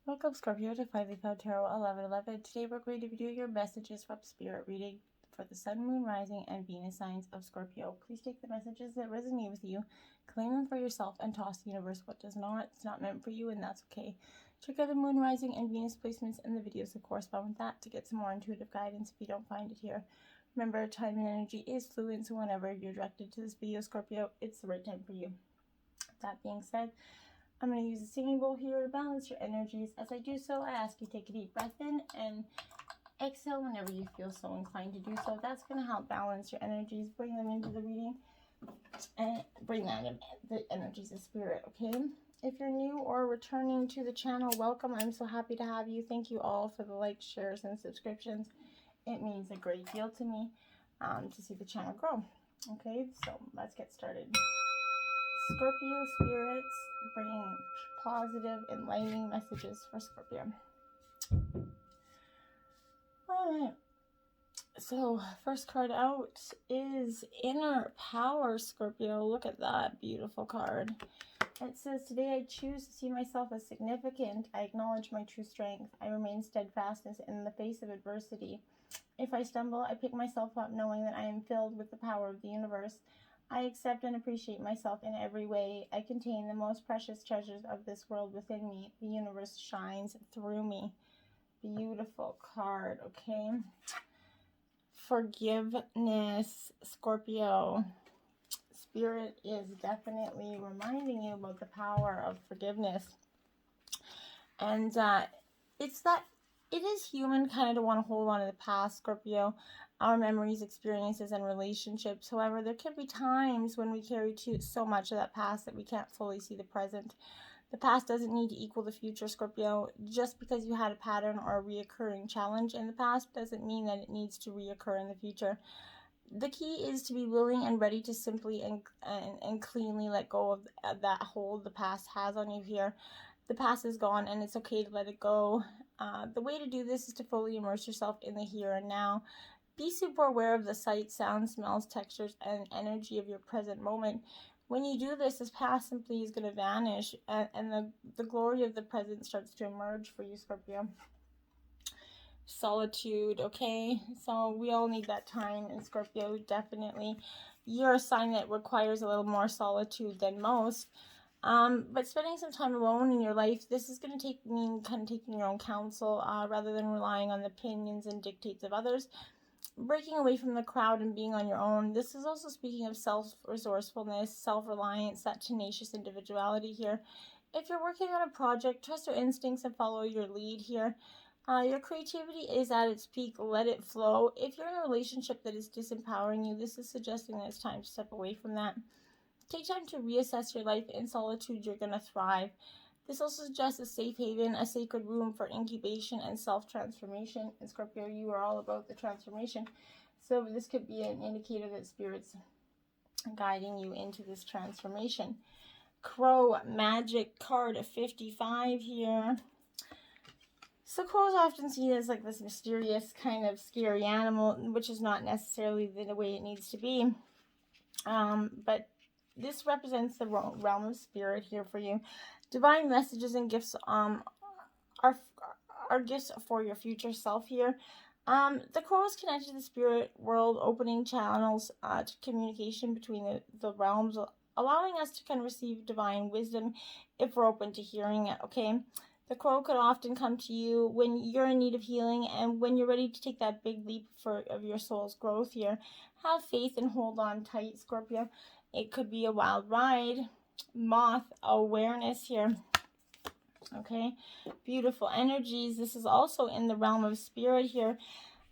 Welcome, Scorpio, to Finally Found Tarot 1111. Today we're going to be doing your messages from Spirit reading for the Sun, Moon, Rising, and Venus signs of Scorpio. Please take the messages that resonate with you, claim them for yourself, and toss the universe what does not. It's not meant for you, and that's okay. Check out the Moon, Rising, and Venus placements and the videos that correspond with that to get some more intuitive guidance if you don't find it here. Remember, time and energy is fluid, so whenever you're directed to this video, Scorpio, it's the right time for you. That being said, I'm going to use a singing bowl here to balance your energies. As I do so, I ask you to take a deep breath in and exhale whenever you feel so inclined to do so. That's going to help balance your energies, bring them into the reading, and bring that in the energies of spirit, okay? If you're new or returning to the channel, welcome. I'm so happy to have you. Thank you all for the likes, shares, and subscriptions. It means a great deal to me to see the channel grow. Okay, so let's get started. Scorpio spirits bringing positive, enlightening messages for Scorpio. Alright, so first card out is Inner Power, Scorpio. Look at that beautiful card. It says, today I choose to see myself as significant. I acknowledge my true strength. I remain steadfastness in the face of adversity. If I stumble, I pick myself up knowing that I am filled with the power of the universe. I accept and appreciate myself in every way. I contain the most precious treasures of this world within me. The universe shines through me. Beautiful card, okay? Forgiveness, Scorpio. Spirit is definitely reminding you about the power of forgiveness. And it is human kind of to want to hold on to the past, Scorpio, our memories, experiences, and relationships. However, there can be times when we carry so much of that past that we can't fully see the present. The past doesn't need to equal the future, Scorpio. Just because you had a pattern or a reoccurring challenge in the past doesn't mean that it needs to reoccur in the future. The key is to be willing and ready to simply and cleanly let go of that hold the past has on you here. The past is gone and it's okay to let it go. The way to do this is to fully immerse yourself in the here and now. Be super aware of the sights, sounds, smells, textures, and energy of your present moment. When you do this past simply is going to vanish, and the glory of the present starts to emerge for you, Scorpio. Solitude, okay? So we all need that time, and Scorpio, definitely. You're a sign that requires a little more solitude than most. But spending some time alone in your life, this is going to mean kind of taking your own counsel rather than relying on the opinions and dictates of others. Breaking away from the crowd and being on your own. This is also speaking of self-resourcefulness, self-reliance, that tenacious individuality here. If you're working on a project, trust your instincts and follow your lead here. Your creativity is at its peak. Let it flow. If you're in a relationship that is disempowering you, this is suggesting that it's time to step away from that. Take time to reassess your life. In solitude, you're going to thrive. This also suggests a safe haven, a sacred room for incubation and self-transformation. And Scorpio, you are all about the transformation. So this could be an indicator that Spirit's guiding you into this transformation. Crow magic card 55 here. So crows often seen as like this mysterious kind of scary animal, which is not necessarily the way it needs to be. But this represents the realm of spirit here for you. Divine messages and gifts are gifts for your future self here. The crow is connected to the spirit world, opening channels to communication between the realms, allowing us to kind of receive divine wisdom if we're open to hearing it, okay? The crow could often come to you when you're in need of healing and when you're ready to take that big leap of your soul's growth here. Have faith and hold on tight, Scorpio. It could be a wild ride. Moth awareness here. Okay, beautiful energies. This is also in the realm of spirit here.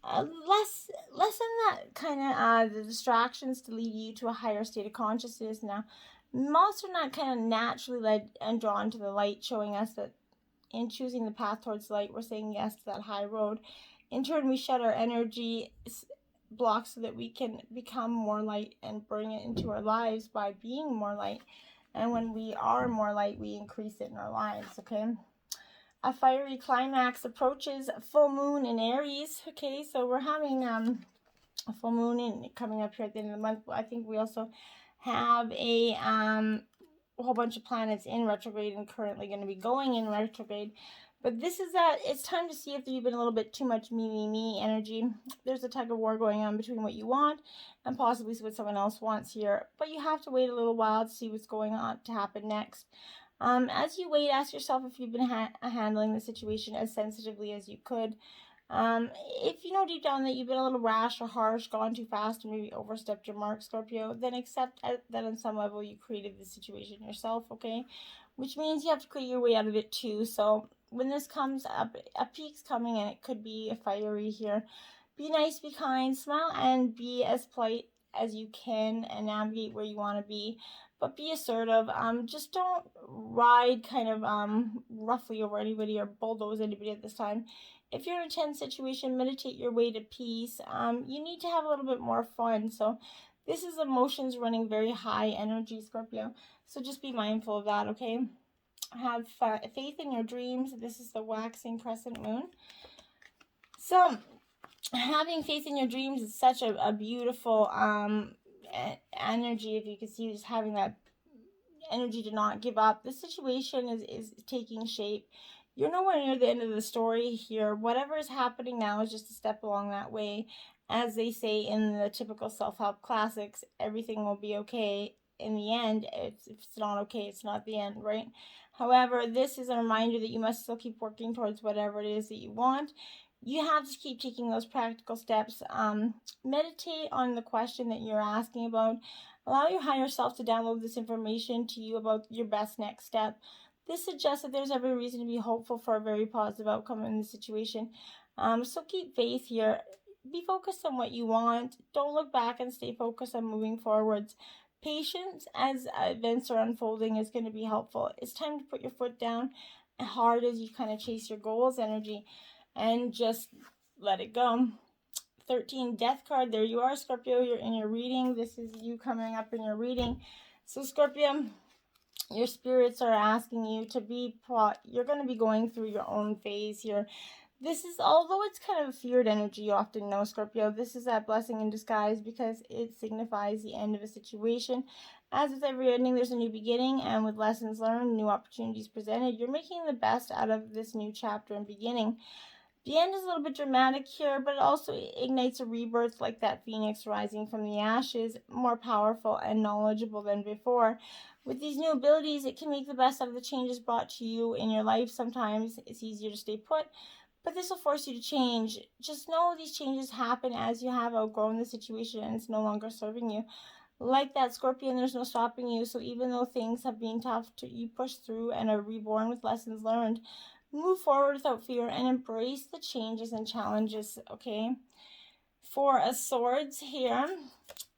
Less in that kind of the distractions to lead you to a higher state of consciousness. Now, moths are not kind of naturally led and drawn to the light, showing us that in choosing the path towards light, we're saying yes to that high road. In turn, we shut our energy blocks so that we can become more light and bring it into our lives by being more light. And when we are more light, we increase it in our lives, okay? A fiery climax approaches. Full moon in Aries, okay? So we're having a full moon coming up here at the end of the month. I think we also have a a whole bunch of planets in retrograde and currently going to be going in retrograde. But this is that it's time to see if you've been a little bit too much me energy. There's a tug of war going on between what you want and possibly what someone else wants here. But you have to wait a little while to see what's going on to happen next. As you wait, ask yourself if you've been handling the situation as sensitively as you could. If you know deep down that you've been a little rash or harsh, gone too fast, or maybe overstepped your mark, Scorpio, then accept that on some level you created the situation yourself, okay? Which means you have to create your way out of it too. So when this comes up, a peak's coming and it could be a fiery here. Be nice, be kind, smile, and be as polite as you can and navigate where you want to be. But be assertive. Just don't ride kind of roughly over anybody or bulldoze anybody at this time. If you're in a tense situation, meditate your way to peace. You need to have a little bit more fun. So this is emotions running very high energy, Scorpio. So just be mindful of that, okay? Have faith in your dreams. This is the waxing crescent moon. So having faith in your dreams is such a beautiful energy. If you can see, just having that energy to not give up. The situation is taking shape. You're nowhere near the end of the story here. Whatever is happening now is just a step along that way. As they say in the typical self-help classics, everything will be okay. In the end, if it's not okay, it's not the end, right? However, this is a reminder that you must still keep working towards whatever it is that you want. You have to keep taking those practical steps. Meditate on the question that you're asking about. Allow your higher self to download this information to you about your best next step. This suggests that there's every reason to be hopeful for a very positive outcome in the situation. So keep faith here. Be focused on what you want. Don't look back and stay focused on moving forwards. Patience as events are unfolding is going to be helpful. It's time to put your foot down hard as you kind of chase your goals energy and just let it go. 13, Death card. There you are, Scorpio. You're in your reading. This is you coming up in your reading. So, Scorpio, your spirits are asking you to be, you're going to be going through your own phase here. This is, although it's kind of a feared energy, you often know, Scorpio, this is that blessing in disguise because it signifies the end of a situation. As with every ending, there's a new beginning, and with lessons learned, new opportunities presented, you're making the best out of this new chapter and beginning. The end is a little bit dramatic here, but it also ignites a rebirth like that phoenix rising from the ashes, more powerful and knowledgeable than before. With these new abilities, it can make the best out of the changes brought to you in your life. Sometimes it's easier to stay put, but this will force you to change. Just know these changes happen as you have outgrown the situation and it's no longer serving you. Like that, Scorpion, there's no stopping you. So even though things have been tough, you push through and are reborn with lessons learned. Move forward without fear and embrace the changes and challenges, okay? Four of Swords here.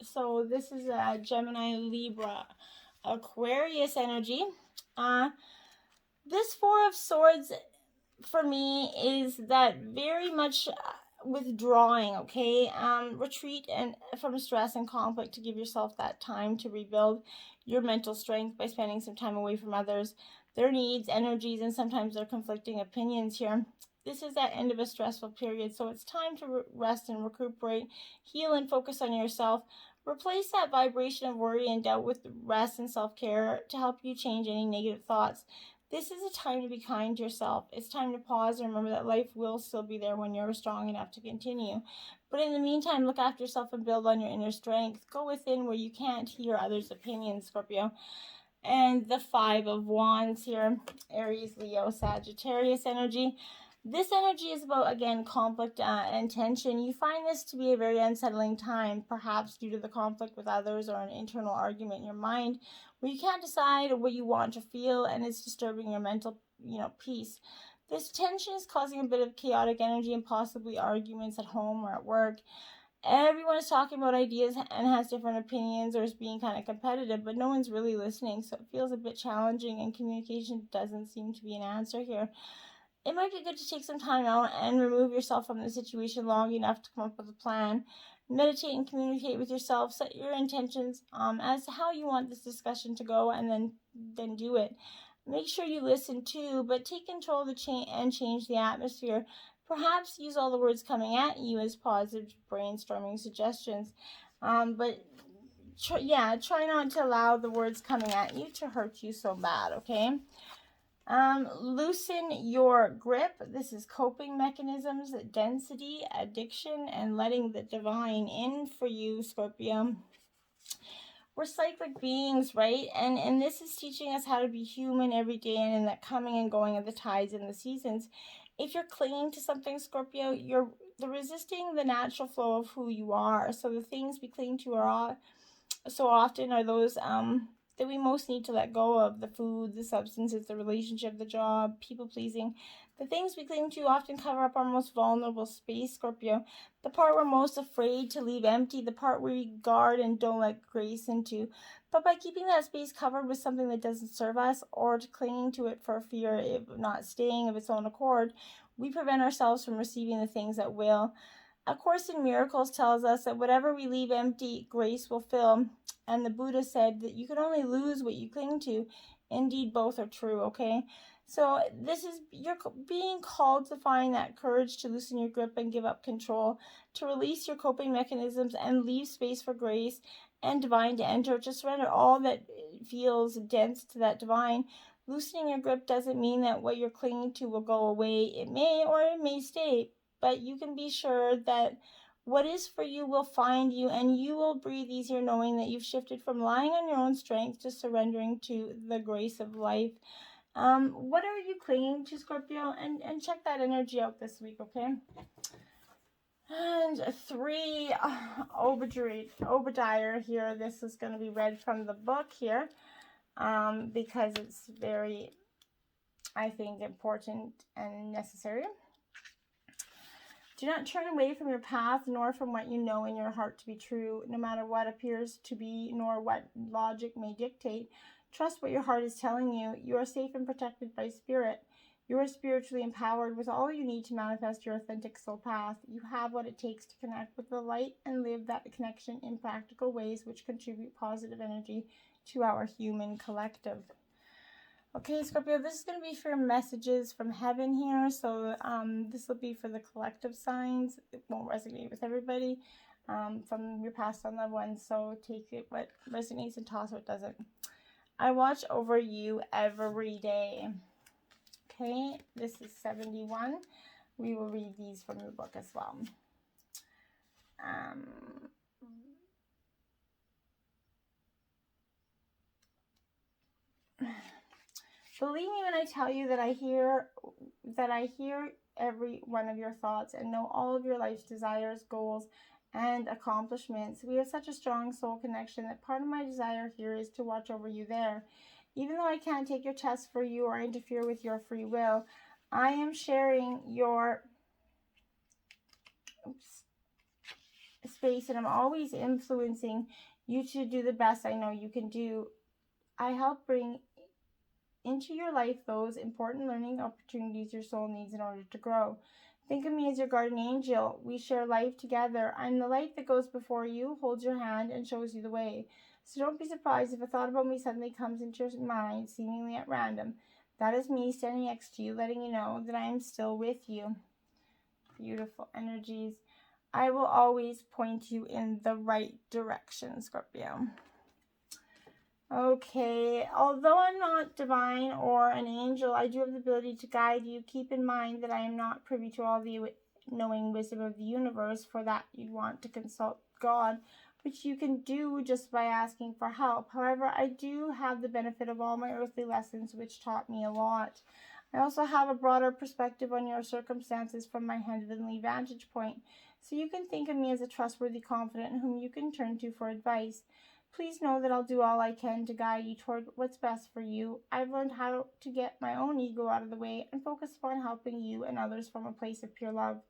So this is a Gemini, Libra, Aquarius energy. This Four of Swords for me is that very much withdrawing, okay? Retreat and from stress and conflict to give yourself that time to rebuild your mental strength by spending some time away from others, their needs, energies, and sometimes their conflicting opinions here. This is that end of a stressful period, so it's time to rest and recuperate, heal and focus on yourself. Replace that vibration of worry and doubt with rest and self-care to help you change any negative thoughts. This is a time to be kind to yourself. It's time to pause and remember that life will still be there when you're strong enough to continue. But in the meantime, look after yourself and build on your inner strength. Go within where you can't hear others' opinions, Scorpio. And the Five of Wands here, Aries, Leo, Sagittarius energy. This energy is about, again, conflict and tension. You find this to be a very unsettling time, perhaps due to the conflict with others or an internal argument in your mind where you can't decide what you want to feel and it's disturbing your mental, peace. This tension is causing a bit of chaotic energy and possibly arguments at home or at work. Everyone is talking about ideas and has different opinions or is being kind of competitive, but no one's really listening, so it feels a bit challenging and communication doesn't seem to be an answer here. It might be good to take some time out and remove yourself from the situation long enough to come up with a plan. Meditate and communicate with yourself. Set your intentions as to how you want this discussion to go and then do it. Make sure you listen too, but take control of the change the atmosphere. Perhaps use all the words coming at you as positive brainstorming suggestions. But try not to allow the words coming at you to hurt you so bad, okay? Loosen your grip. This is coping mechanisms, density, addiction, and letting the divine in for you, Scorpio. We're cyclic beings, right? And this is teaching us how to be human every day, and in that coming and going of the tides and the seasons. If you're clinging to something, Scorpio, you're resisting the natural flow of who you are. So the things we cling to are so often are those that we most need to let go of: the food, the substances, the relationship, the job, people pleasing. The things we cling to often cover up our most vulnerable space, Scorpio. The part we're most afraid to leave empty, the part we guard and don't let grace into. But by keeping that space covered with something that doesn't serve us, or to clinging to it for fear of not staying of its own accord, we prevent ourselves from receiving the things that will. A Course in Miracles tells us that whatever we leave empty, grace will fill. And the Buddha said that you can only lose what you cling to. Indeed, both are true, okay? So this is, you're being called to find that courage to loosen your grip and give up control, to release your coping mechanisms and leave space for grace and divine to enter, to surrender all that feels dense to that divine. Loosening your grip doesn't mean that what you're clinging to will go away. It may, or it may stay, but you can be sure that what is for you will find you, and you will breathe easier knowing that you've shifted from relying on your own strength to surrendering to the grace of life. What are you clinging to, Scorpio? And check that energy out this week, okay? And 3, Obadiah here. This is going to be read from the book here because it's very, I think, important and necessary. Do not turn away from your path, nor from what you know in your heart to be true, no matter what appears to be, nor what logic may dictate. Trust what your heart is telling you. You are safe and protected by spirit. You are spiritually empowered with all you need to manifest your authentic soul path. You have what it takes to connect with the light and live that connection in practical ways which contribute positive energy to our human collective. Okay, Scorpio, this is going to be for messages from heaven here. So this will be for the collective signs. It won't resonate with everybody from your past and loved ones. So take it what resonates and toss what doesn't. I watch over you every day. Okay, this is 71. We will read these from the book as well. Believe me when I tell you that I hear every one of your thoughts and know all of your life's desires, goals, and accomplishments. We have such a strong soul connection that part of my desire here is to watch over you there. Even though I can't take your test for you or interfere with your free will, I am sharing your space, and I'm always influencing you to do the best I know you can do. I help bring into your life those important learning opportunities your soul needs in order to grow. Think of me as your guardian angel. We share life together. I'm the light that goes before you, holds your hand, and shows you the way. So don't be surprised if a thought about me suddenly comes into your mind, seemingly at random. That is me standing next to you, letting you know that I am still with you. Beautiful energies. I will always point you in the right direction, Scorpio. Okay, although I'm not divine or an angel, I do have the ability to guide you. Keep in mind that I am not privy to all the knowing wisdom of the universe. For that, you'd want to consult God, which you can do just by asking for help. However, I do have the benefit of all my earthly lessons, which taught me a lot. I also have a broader perspective on your circumstances from my heavenly vantage point, so you can think of me as a trustworthy confidant whom you can turn to for advice. Please know that I'll do all I can to guide you toward what's best for you. I've learned how to get my own ego out of the way and focus upon helping you and others from a place of pure love.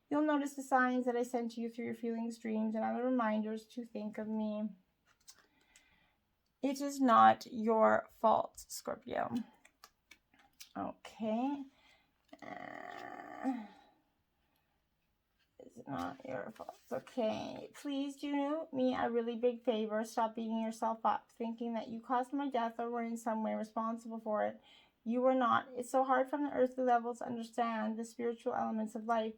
You'll notice the signs that I send to you through your feelings, dreams, and other reminders to think of me. It is not your fault, Scorpio. Okay. It's not your fault. Okay. Please do me a really big favor. Stop beating yourself up, thinking that you caused my death or were in some way responsible for it. You were not. It's so hard from the earthly level to understand the spiritual elements of life.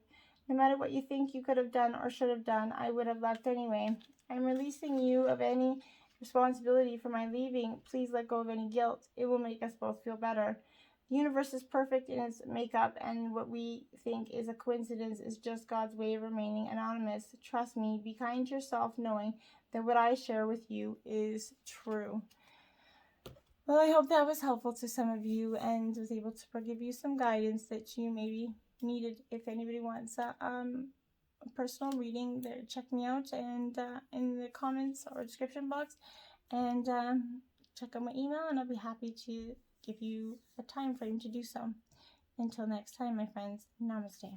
No matter what you think you could have done or should have done, I would have left anyway. I'm releasing you of any responsibility for my leaving. Please let go of any guilt. It will make us both feel better. The universe is perfect in its makeup, and what we think is a coincidence is just God's way of remaining anonymous. Trust me, be kind to yourself, knowing that what I share with you is true. Well, I hope that was helpful to some of you and was able to give you some guidance that you maybe needed. If anybody wants a personal reading, check me out and in the comments or description box, and check out my email, and I'll be happy to give you a time frame to do so. Until next time, my friends, namaste.